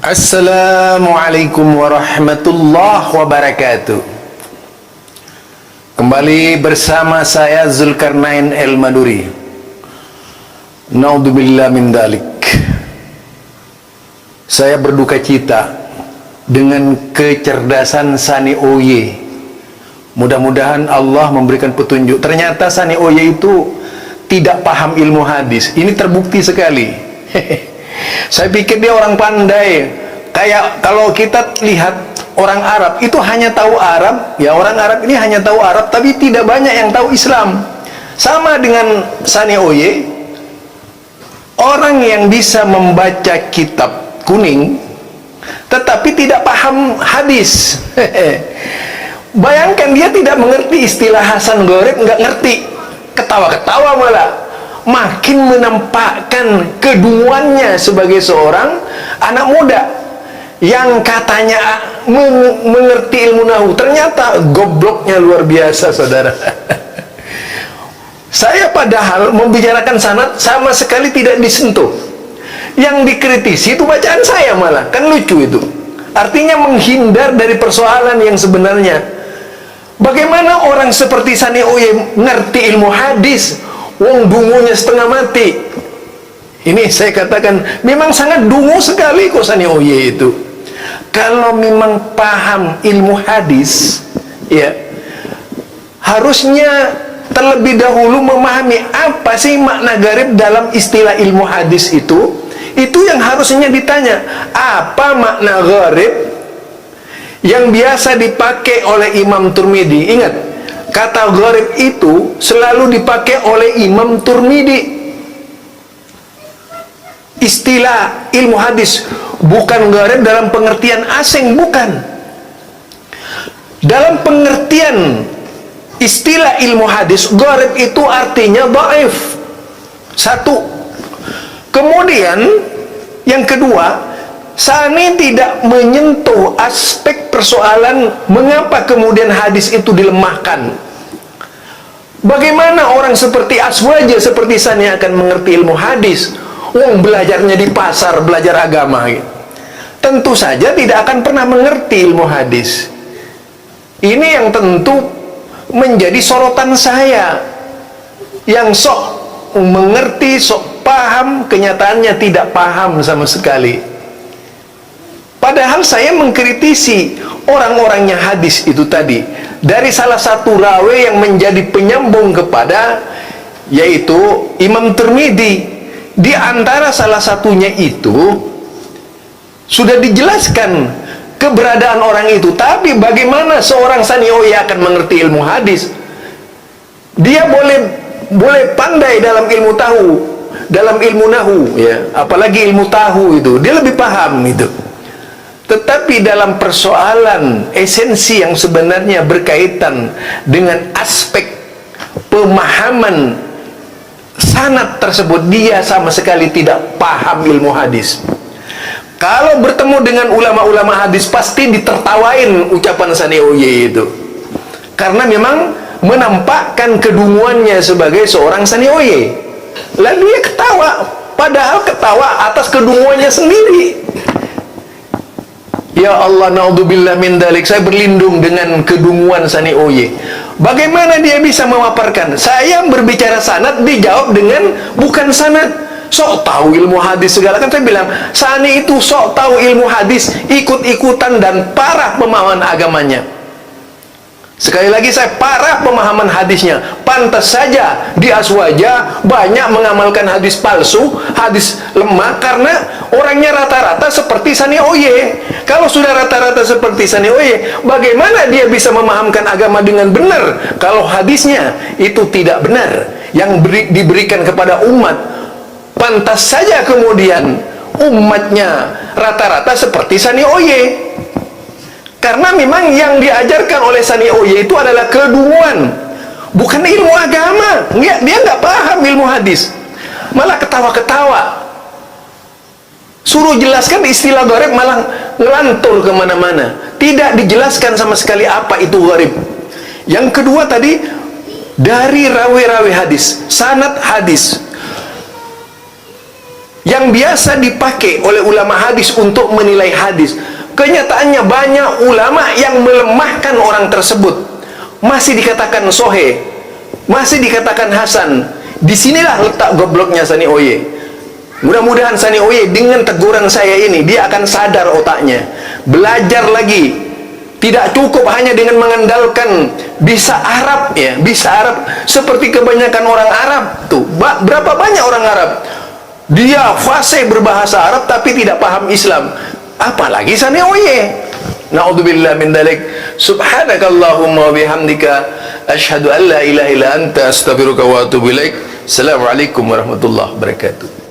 Assalamualaikum warahmatullahi wabarakatuh. Kembali bersama saya Zulkarnain El-Maduri. Naudzubillah min dalik. Saya berduka cita dengan kecerdasan Sani Oye. Mudah-mudahan Allah memberikan petunjuk. Ternyata Sani Oye itu tidak paham ilmu hadis. Ini terbukti sekali. Saya pikir dia orang pandai. Kayak kalau kita lihat orang Arab itu hanya tahu Arab, ya orang Arab ini hanya tahu Arab, tapi tidak banyak yang tahu Islam. Sama dengan Sani Oye, orang yang bisa membaca kitab kuning, tetapi tidak paham hadis. Bayangkan dia tidak mengerti istilah Hasan Gharib, nggak ngerti, ketawa-ketawa malah. Makin menampakkan kedunguannya sebagai seorang anak muda yang katanya mengerti ilmu nahu, ternyata gobloknya luar biasa, saudara. Saya padahal membicarakan sanad sama sekali tidak disentuh. Yang dikritisi itu bacaan saya malah, kan lucu itu. Artinya menghindar dari persoalan yang sebenarnya. Bagaimana orang seperti Sani Oye ngerti ilmu hadis, wong dungunya setengah mati. Ini saya katakan memang sangat dungu sekali kok Sani Oye itu. Kalau memang paham ilmu hadis, ya harusnya terlebih dahulu memahami apa sih makna gharib dalam istilah ilmu hadis itu. Itu yang harusnya ditanya. Apa makna gharib yang biasa dipakai oleh Imam Turmidi? Ingat, kata gharib itu selalu dipakai oleh Imam Turmidi. Istilah ilmu hadis bukan gharib dalam pengertian asing, bukan. Dalam pengertian istilah ilmu hadis, gharib itu artinya dhaif. Satu. Kemudian yang kedua, Sani tidak menyentuh aspek persoalan mengapa kemudian hadis itu dilemahkan. Bagaimana orang seperti Aswaja seperti Sani akan mengerti ilmu hadis? Wong belajarnya di pasar, belajar agama. Tentu saja tidak akan pernah mengerti ilmu hadis. Ini yang tentu menjadi sorotan saya. Yang sok mengerti, sok paham, kenyataannya tidak paham sama sekali. Padahal saya mengkritisi orang-orangnya hadis itu tadi. Dari salah satu rawi yang menjadi penyambung kepada, yaitu Imam Tirmidzi. Di antara salah satunya itu sudah dijelaskan keberadaan orang itu. Tapi bagaimana seorang Sani Oye akan mengerti ilmu hadis? Dia boleh pandai dalam ilmu tahu, dalam ilmu nahu, ya, apalagi ilmu tahu itu dia lebih paham itu. Tetapi dalam persoalan esensi yang sebenarnya berkaitan dengan aspek pemahaman sanad tersebut, dia sama sekali tidak paham ilmu hadis. Kalau bertemu dengan ulama-ulama hadis pasti ditertawain ucapan Sani Oye itu, karena memang menampakkan kedunguannya sebagai seorang Sani Oye. Lalu dia ketawa, padahal ketawa atas kedunguannya sendiri. Ya Allah, naudzubillah min dalik. Saya berlindung dengan kedunguan Sani Oye. Bagaimana dia bisa memaparkan? Saya berbicara sanad, dijawab dengan bukan sanad. Sok tahu ilmu hadis segala. Kan saya bilang, Sani itu sok tahu ilmu hadis, ikut-ikutan dan parah pemahaman agamanya. Sekali lagi, saya parah pemahaman hadisnya. Pantas saja di Aswaja banyak mengamalkan hadis palsu, hadis lemah, karena orangnya rata-rata seperti Sani Oye. Kalau sudah rata-rata seperti Sani Oye, bagaimana dia bisa memahamkan agama dengan benar kalau hadisnya itu tidak benar yang diberikan kepada umat? Pantas saja kemudian umatnya rata-rata seperti Sani Oye. Karena memang yang diajarkan oleh Sani Oye itu adalah kedunguan, bukan ilmu agama. Dia nggak paham ilmu hadis, malah ketawa-ketawa. Suruh jelaskan istilah gharib malah ngelantur kemana-mana. Tidak dijelaskan sama sekali apa itu gharib. Yang kedua tadi, dari rawi-rawi hadis, sanad hadis. yang biasa dipakai oleh ulama hadis untuk menilai hadis. Kenyataannya banyak ulama yang melemahkan orang tersebut, masih dikatakan sohe, masih dikatakan hasan. Disinilah letak gobloknya Sani Oye. Mudah-mudahan Sani Oye dengan teguran saya ini dia akan sadar otaknya, belajar lagi. Tidak cukup hanya dengan mengandalkan bisa Arab ya, bisa Arab seperti kebanyakan orang Arab tuh. Berapa banyak orang Arab dia fasih berbahasa Arab tapi tidak paham Islam, apalagi Sani Oye. Na'udzubillah min dzalik. Subhanakallahumma wa bihamdika asyhadu an la ilaha illa anta astaghfiruka wa atubu ilaik. Assalamualaikum warahmatullahi wabarakatuh.